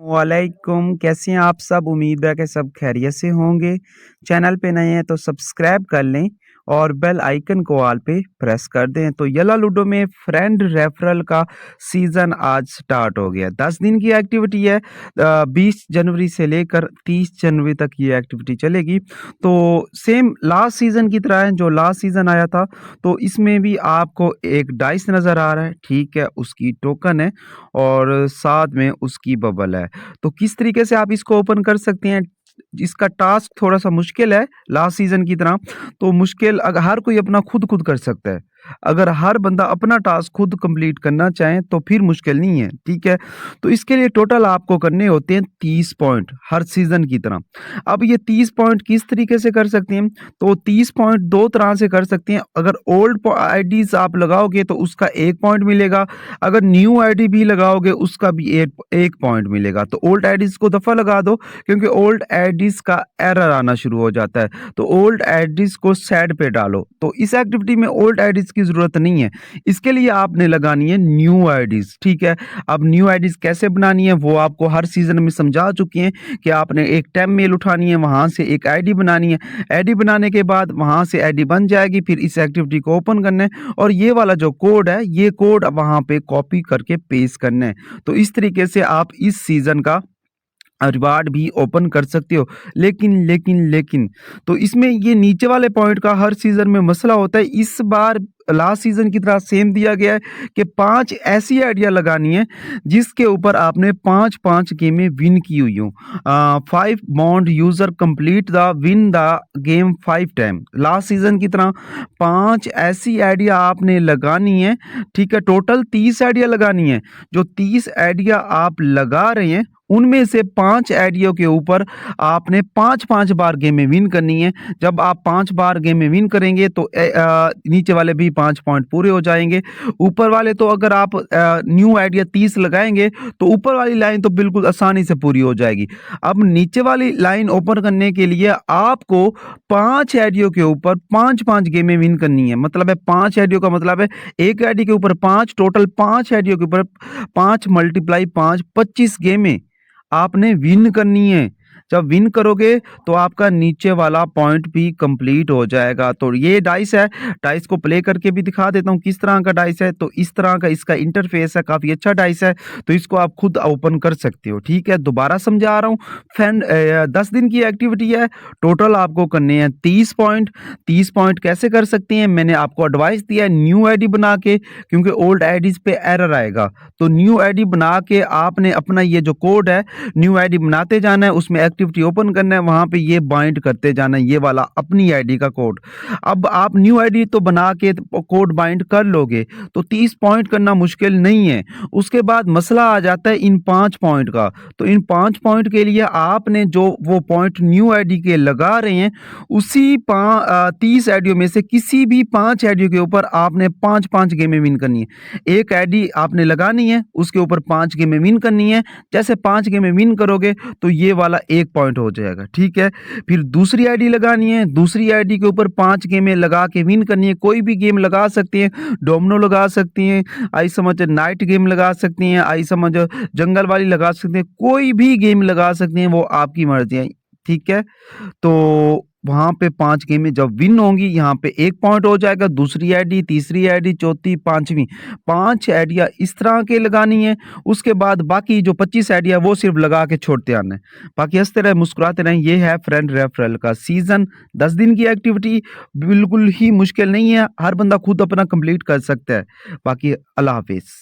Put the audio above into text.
वालेकुम, कैसे हैं आप सब? उम्मीद है कि सब खैरियत से होंगे। चैनल पे नए हैं तो सब्सक्राइब कर लें और बेल आइकन को ऑल पे प्रेस कर दें। तो येलो लूडो में फ्रेंड रेफरल का सीज़न आज स्टार्ट हो गया। 10 दिन की एक्टिविटी है। 20 जनवरी से लेकर 30 जनवरी तक ये एक्टिविटी चलेगी। तो सेम लास्ट सीज़न की तरह है, जो लास्ट सीज़न आया था, तो इसमें भी आपको एक डाइस नज़र आ रहा है, ठीक है, उसकी टोकन है और साथ में उसकी बबल है। तो किस तरीके से आप इसको ओपन कर सकते हैं? इसका टास्क थोड़ा-सा मुश्किल है, लास्ट सीज़न की तरह। तो मुश्किल हर कोई अपना खुद-खुद कर सकता है। अगर हर बंदा अपना टास्क खुद कंप्लीट करना चाहे तो फिर मुश्किल नहीं है, ठीक है? तो इसके लिए टोटल आपको करने होते हैं 30 पॉइंट हर सीज़न की तरह। अब ये 30 पॉइंट किस तरीके से कर सकते हैं? तो 30 पॉइंट 2 तरह से कर सकते हैं। अगर ओल्ड आईडीज़ आप लगाओगे तो उसका 1 पॉइंट मिलेगा। अगर न्यू आईडी भी लगाओगे उसका भी 1 पॉइंट मिलेगा। तो ओल्ड आईडीज़ को दफ़ा लगा दो, क्योंकि ओल्ड आईडीज़ का एरर आना शुरू हो जाता है। तो ओल्ड आईडीज़ को साइड पे डालो। तो इस एक्टिविटी में ओल्ड आईडीज़ की ज़रूरत नहीं है। इसके लिए आपने लगानी है न्यू आईडीज़, ठीक है? अब न्यू आईडीज़ कैसे बनानी है वो आपको हर सीज़न में समझा चुके हैं कि आपने एक टेम मेल उठानी है, वहाँ से एक आईडी बनानी है। आईडी बनाने के बाद वहाँ से आईडी बन जाएगी, फिर इस एक्टिविटी को ओपन करना है और ये वाला जो कोड है, ये कोड वहाँ पे कॉपी करके पेस्ट करना है। तो इस तरीके से आप इस सीज़न का रिवार्ड भी ओपन कर सकते हो। लेकिन तो इसमें ये नीचे वाले पॉइंट का हर सीज़न में मसला होता है। इस बार लास्ट सीज़न की तरह सेम दिया गया है कि 5 ऐसी आइडिया लगानी है जिसके ऊपर आपने 5-5 गेमें विन की हुई हों। 5 bond user complete the win the game 5 time. Last season की तरह 5 ऐसी आइडिया आपने लगानी है, ठीक है? टोटल 30 आइडिया लगानी है। जो 30 आइडिया आप लगा रहे हैं उनमें से 5 आइडिया के ऊपर आपने 5-5 बार गेमें विन करनी है। जब आप 5 बार गेमें विन करेंगे तो नीचे वाले भी 5 पॉइंट पूरे हो जाएँगे। ऊपर वाले तो अगर आप न्यू आइडिया 30 लगाएँगे तो ऊपर वाली लाइन तो बिल्कुल आसानी से पूरी हो जाएगी। अब नीचे वाली लाइन ओपन करने के लिए आपको 5 आइडिया के ऊपर 5-5 गेमें विन करनी है। मतलब है 5 आइडिया का मतलब है एक आईडी के ऊपर 5, टोटल 5 आईडिया के ऊपर 5 × 5 25 गेमें आपने विन करनी है। जब विन करोगे तो आपका नीचे वाला पॉइंट भी कंप्लीट हो जाएगा। तो ये डाइस है, डाइस को प्ले करके भी दिखा देता हूँ किस तरह का डाइस है। तो इस तरह का इसका इंटरफेस है, काफ़ी अच्छा डाइस है। तो इसको आप खुद ओपन कर सकते हो, ठीक है? दोबारा समझा रहा हूँ। 10 दिन की एक्टिविटी है, टोटल आपको करने हैं 30 पॉइंट। 30 पॉइंट कैसे कर सकते हैं? मैंने आपको एडवाइस दिया है न्यू आईडी बना के, क्योंकि ओल्ड आईडीज़ पे एरर आएगा। तो न्यू आईडी बना के आपने अपना ये जो कोड है, न्यू आईडी बनाते जाना है, उसमें एक्टिविटी ओपन करना है, वहाँ पे ये बाइंड करते जाना है, ये वाला अपनी आईडी का कोड। अब आप न्यू आईडी तो बना के कोड बाइंड कर लोगे, तो 30 पॉइंट करना मुश्किल नहीं है। उसके बाद मसला आ जाता है इन 5 पॉइंट का। तो इन 5 पॉइंट के लिए आपने जो वो पॉइंट न्यू आईडी के लगा रहे हैं, उसी 30 आईडियों में से किसी भी 5 आईडियों के ऊपर आपने 5-5 गेमें विन करनी है। एक आईडी आपने लगानी है, उसके ऊपर 5 गेमें विन करनी है। जैसे 5 गेमें विन करोगे तो ये वाला 1 पॉइंट हो जाएगा, ठीक है? फिर दूसरी आईडी लगानी है, दूसरी आईडी के ऊपर 5 गेमें लगा के विन करनी है। कोई भी गेम लगा सकती हैं, डोमिनो लगा सकती हैं, आई समझ नाइट गेम लगा सकती हैं, आई समझ जंगल वाली लगा सकती हैं, कोई भी गेम लगा सकती हैं, वो आपकी मर्ज़ी है, ठीक है? तो वहाँ पे 5 गेमें जब विन होंगी, यहाँ पे 1 पॉइंट हो जाएगा। दूसरी आईडी, तीसरी आईडी, चौथी, 5वीं, 5 आइडिया इस तरह के लगानी है। उसके बाद बाकी जो 25 आइडिया वो सिर्फ लगा के छोड़ते आना है। बाकी हँसते रहें, मुस्कुराते रहें। ये है फ्रेंड रेफरल का सीज़न। 10 दिन की एक्टिविटी बिल्कुल ही मुश्किल नहीं है, हर बंदा खुद अपना कंप्लीट कर सकता है। बाकी अल्लाह हाफ़िज़।